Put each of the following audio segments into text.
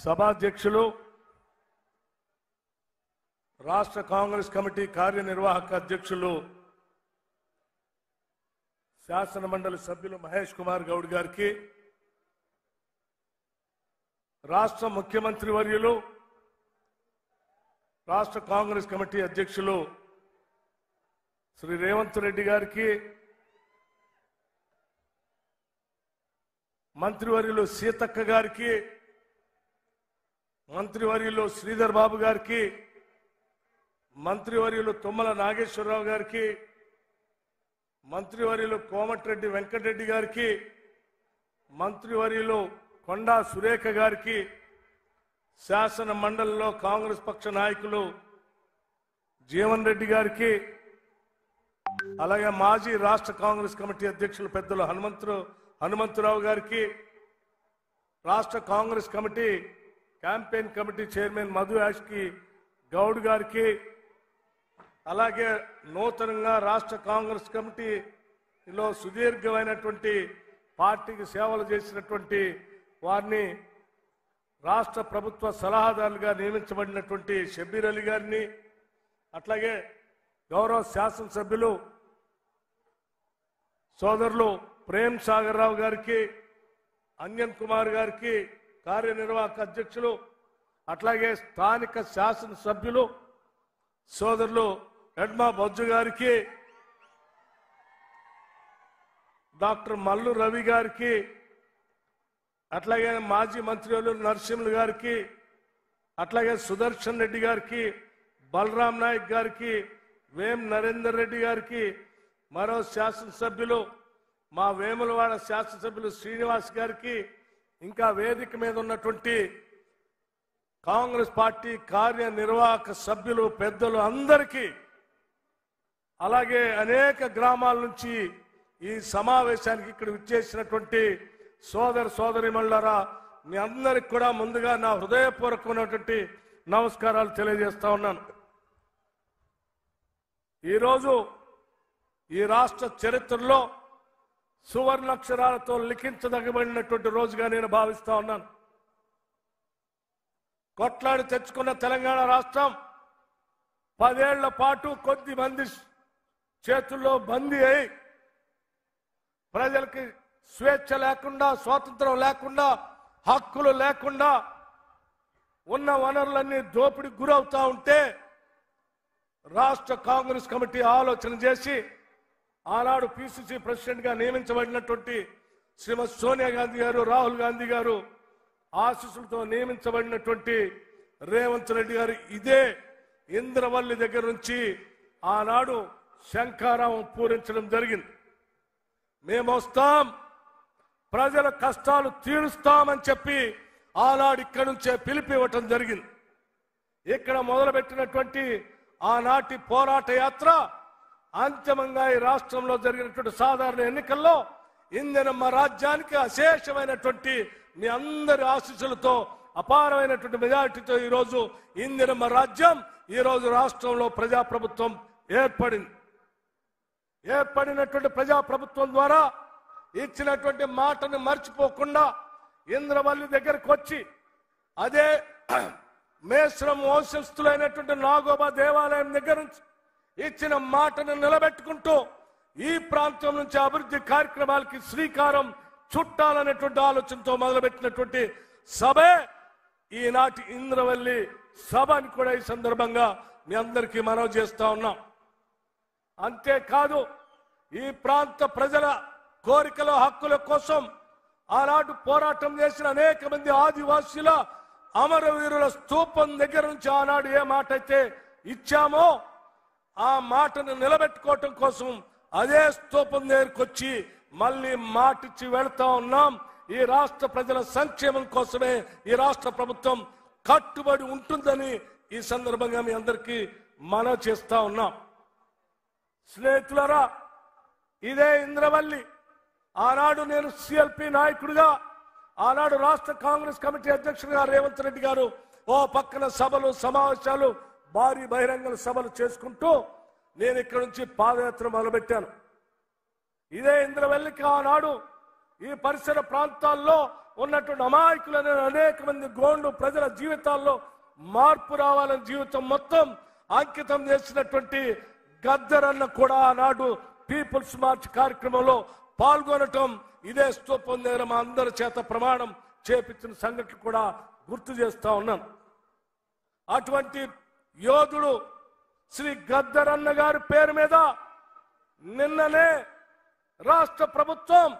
సభాధ్యక్షులు రాష్ట్ర కాంగ్రెస్ కమిటీ కార్యనిర్వాహక అధ్యక్షులు శాసన మండలి సభ్యులు మహేష్ కుమార్ గౌడ్ గారికి, రాష్ట్ర ముఖ్యమంత్రి వర్యులు రాష్ట్ర కాంగ్రెస్ కమిటీ అధ్యక్షులు శ్రీ రేవంత్ రెడ్డి గారికి, మంత్రివర్యులు సీతక్క గారికి, మంత్రివర్యులు శ్రీధర్ బాబు గారికి, మంత్రివర్యులు తుమ్మల నాగేశ్వరరావు గారికి, మంత్రివర్యులు కోమటిరెడ్డి వెంకటరెడ్డి గారికి, మంత్రివర్యులు కొండా సురేఖ గారికి, శాసన మండలిలో కాంగ్రెస్ పక్ష నాయకులు జీవన్ రెడ్డి గారికి, అలాగే మాజీ రాష్ట్ర కాంగ్రెస్ కమిటీ అధ్యక్షులు పెద్దలు హనుమంతరావు గారికి, రాష్ట్ర Congress committee campaign committee chairman Madhu Yaskhi Goud గారికి, అలాగే నూతనంగా రాష్ట్ర కాంగ్రెస్ కమిటీలో సుదీర్ఘమైనటువంటి పార్టీకి సేవలు చేసినటువంటి వారిని రాష్ట్ర ప్రభుత్వ సలహాదారులుగా నియమించబడినటువంటి షబ్బీర్ అలీ గారిని, అట్లాగే గౌరవ శాసనసభ్యులు సోదరులు ప్రేమ్ సాగర్ రావు గారికి, అంజన్ కుమార్ గారికి కార్యనిర్వాహక అధ్యక్షులు, అట్లాగే స్థానిక శాసనసభ్యులు సోదరులు ఎడ్మా బొజ్జు గారికి, డాక్టర్ మల్లు రవి గారికి, అట్లాగే మాజీ మంత్రులు నరసింహులు గారికి, అట్లాగే సుదర్శన్ రెడ్డి గారికి, బలరాం నాయక్ గారికి, వేం నరేందర్ రెడ్డి గారికి, మరో శాసనసభ్యులు మా వేములవాడ శాసనసభ్యులు శ్రీనివాస్ గారికి, ఇంకా వేదిక మీద ఉన్నటువంటి కాంగ్రెస్ పార్టీ కార్యనిర్వాహక సభ్యులు పెద్దలు అందరికీ, అలాగే అనేక గ్రామాల నుంచి ఈ సమావేశానికి ఇక్కడ విచ్చేసినటువంటి సోదరిమణులారా, మీ అందరికి కూడా ముందుగా నా హృదయపూర్వకమైనటువంటి నమస్కారాలు తెలియజేస్తా ఉన్నాను. ఈరోజు ఈ రాష్ట్ర చరిత్రలో సువర్ణాక్షరాలతో లిఖించదగబడినటువంటి రోజుగా నేను భావిస్తా ఉన్నాను. కొట్లాడి తెచ్చుకున్న తెలంగాణ రాష్ట్రం 10 ఏళ్ల పాటు కొద్ది మంది చేతుల్లో బందీ అయి ప్రజలకి స్వేచ్ఛ లేకుండా, స్వాతంత్రం లేకుండా, హక్కులు లేకుండా ఉన్న వనరులన్నీ దోపిడీకి గురవుతా ఉంటే రాష్ట్ర కాంగ్రెస్ కమిటీ ఆలోచన చేసి ఆనాడు పిసిసి ప్రెసిడెంట్ గా నియమించబడినటువంటి శ్రీమతి సోనియా గాంధీ గారు, రాహుల్ గాంధీ గారు ఆశీస్సులతో నియమించబడినటువంటి రేవంత్ రెడ్డి గారు ఇదే ఇంద్రవల్లి దగ్గర నుంచి ఆనాడు శంఖారావం పూరించడం జరిగింది. మేము వస్తాం, ప్రజల కష్టాలు తీరుస్తామని చెప్పి ఆనాడు ఇక్కడి నుంచే పిలిపివ్వటం జరిగింది. ఇక్కడ మొదలుపెట్టినటువంటి ఆనాటి పోరాట యాత్ర అంతిమంగా ఈ రాష్ట్రంలో జరిగినటువంటి సాధారణ ఎన్నికల్లో ఇందిరమ్మ రాజ్యానికి అశేషమైనటువంటి మీ అందరి ఆశీస్సులతో అపారమైనటువంటి మెజారిటీతో ఈరోజు ఇందిరమ్మ రాజ్యం ఈరోజు రాష్ట్రంలో ప్రజాప్రభుత్వం ఏర్పడినటువంటి ప్రజాప్రభుత్వం ద్వారా ఇచ్చినటువంటి మాటను మర్చిపోకుండా ఇంద్రవల్లి దగ్గరకు వచ్చి అదే మేశ్రం వంశస్థులైనటువంటి నాగోబా దేవాలయం దగ్గర నుంచి ఇచ్చిన మాటను నిలబెట్టుకుంటూ ఈ ప్రాంతం నుంచి అభివృద్ధి కార్యక్రమాలకి శ్రీకారం చుట్టాలనేటువంటి ఆలోచనతో మొదలుపెట్టినటువంటి సభే ఈనాటి ఇంద్రవల్లి సభ అని కూడా ఈ సందర్భంగా మీ అందరికీ మనవి చేస్తా ఉన్నాం. అంతేకాదు, ఈ ప్రాంత ప్రజల కోరికల హక్కుల కోసం ఆనాడు పోరాటం చేసిన అనేక మంది ఆదివాసీల అమరవీరుల స్తూపం దగ్గర నుంచి ఆనాడు ఏ మాట అయితే ఇచ్చామో ఆ మాటను నిలబెట్టుకోవటం కోసం అదే స్తూపం దగ్గరకు వచ్చి మళ్ళీ మాటిచ్చి వెళ్తా ఉన్నాం. ఈ రాష్ట్ర ప్రజల సంక్షేమం కోసమే ఈ రాష్ట్ర ప్రభుత్వం కట్టుబడి ఉంటుందని ఈ సందర్భంగా మీ అందరికీ మనవి చేస్తా ఉన్నాం. స్నేహితులారా, ఇదే ఇంద్రవల్లి ఆనాడు నేను సిఎల్పి నాయకుడిగా, ఆనాడు రాష్ట్ర కాంగ్రెస్ కమిటీ అధ్యక్షుడిగా రేవంత్ రెడ్డి గారు ఓ పక్కన సభలు సమావేశాలు భారీ బహిరంగ సభలు చేసుకుంటూ నేను ఇక్కడ నుంచి పాదయాత్ర మొదలుపెట్టాను. ఇదే ఇంద్రవల్లికి ఆనాడు ఈ పరిసర ప్రాంతాల్లో ఉన్నటువంటి అమాయకులైన అనేక మంది గోండు ప్రజల జీవితాల్లో మార్పు రావాలని జీవితం మొత్తం అంకితం చేసినటువంటి గద్దరన్న కూడా ఆనాడు పీపుల్స్ మార్చ్ కార్యక్రమంలో పాల్గొనటం ఇదే స్తూపం దగ్గర మా అందరి చేత ప్రమాణం చేపించిన సంఘటన కూడా గుర్తు చేస్తా ఉన్నాం. అటువంటి యోధుడు శ్రీ గద్దరన్న గారి పేరు మీద నిన్ననే రాష్ట్ర ప్రభుత్వం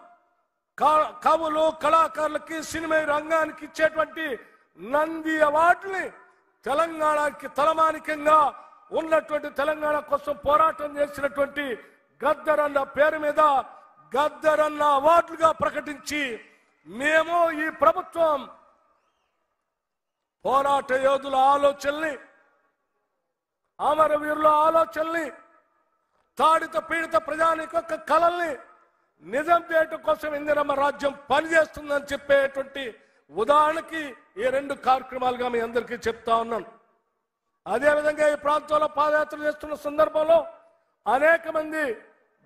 కవులు కళాకారులకి సినిమా రంగానికి ఇచ్చేటువంటి నంది అవార్డుని తెలంగాణకి తలమానికంగా ఉన్నటువంటి తెలంగాణ కోసం పోరాటం చేసినటువంటి గద్దరన్న పేరు మీద గద్దరన్న అవార్డులుగా ప్రకటించి మేము ఈ ప్రభుత్వం పోరాట యోధుల ఆలోచనల్ని అమరవీరుల ఆలోచనల్ని తాడిత పీడిత ప్రజానిక కళల్ని నిజం చేయటం కోసం ఇందిరమ్మ రాజ్యం పనిచేస్తుందని చెప్పేటువంటి ఉదాహరణకి ఈ రెండు కార్యక్రమాలుగా మీ అందరికీ చెప్తా ఉన్నాను. అదేవిధంగా ఈ ప్రాంతంలో పాదయాత్ర చేస్తున్న సందర్భంలో అనేక మంది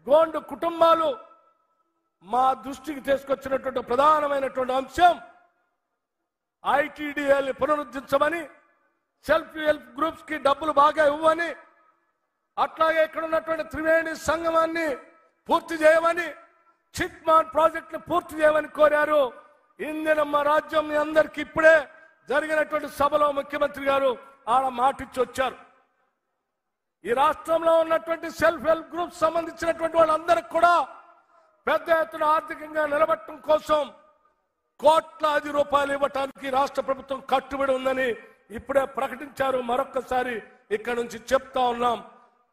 గోండు కుటుంబాలు మా దృష్టికి తీసుకొచ్చినటువంటి ప్రధానమైనటువంటి అంశం ఐటీడీఏని పునరుద్ధరించమని, సెల్ఫ్ హెల్ప్ గ్రూప్స్ కి డబ్బులు బాగా ఇవ్వని, అట్లాగే ఇక్కడ ఉన్నటువంటి త్రివేణి సంగమాన్ని పూర్తి చేయమని, చిట్మాన్ ప్రాజెక్ట్ ని పూర్తి చేయమని కోరారు. ఇందిరమ్మ రాజ్యం మీ అందరికి ఇప్పుడే జరిగినటువంటి సభలో ముఖ్యమంత్రి గారు ఆడ మాటిచ్చి వచ్చారు. ఈ రాష్ట్రంలో ఉన్నటువంటి సెల్ఫ్ హెల్ప్ గ్రూప్స్ సంబంధించినటువంటి వాళ్ళందరికీ కూడా పెద్ద ఎత్తున ఆర్థికంగా నిలబెట్టడం కోసం కోట్లాది రూపాయలు ఇవ్వటానికి రాష్ట్ర ప్రభుత్వం కట్టుబడి ఉందని ఇప్పుడే ప్రకటించారు. మరొక్కసారి ఇక్కడ నుంచి చెప్తా ఉన్నాం,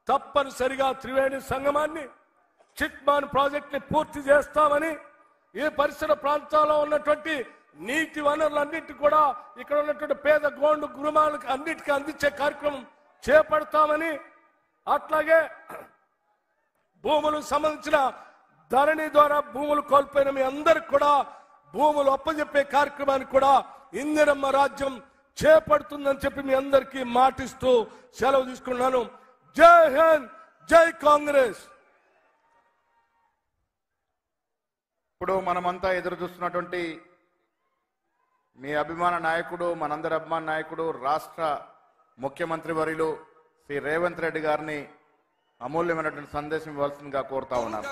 తప్పనిసరిగా త్రివేణి సంగమాన్ని, చిట్మాన్ ప్రాజెక్ట్ ని పూర్తి చేస్తామని, ఈ పరిసర ప్రాంతాల్లో ఉన్నటువంటి నీటి వనరులన్నింటి కూడా ఇక్కడ ఉన్నటువంటి పేద గోండు గృహాలకు అన్నిటికీ అందించే కార్యక్రమం చేపడతామని, అట్లాగే భూములకు సంబంధించిన ధరణి ద్వారా భూములు కోల్పోయిన మీ అందరికి కూడా భూములు అప్పజెప్పే కార్యక్రమాన్ని కూడా ఇందిరమ్మ రాజ్యం చేపడుతుందని చెప్పి మీ అందరికీ మాటిస్తూ సెలవు తీసుకున్నాను. జై హింద్, జై కాంగ్రెస్. ఇప్పుడు మనమంతా ఎదురు చూస్తున్నటువంటి మీ అభిమాన నాయకుడు, మనందరి అభిమాన నాయకుడు, రాష్ట్ర ముఖ్యమంత్రి వర్యులు శ్రీ రేవంత్ రెడ్డి గారిని అమూల్యమైనటువంటి సందేశం ఇవ్వాల్సిందిగా కోరుతా ఉన్నారు.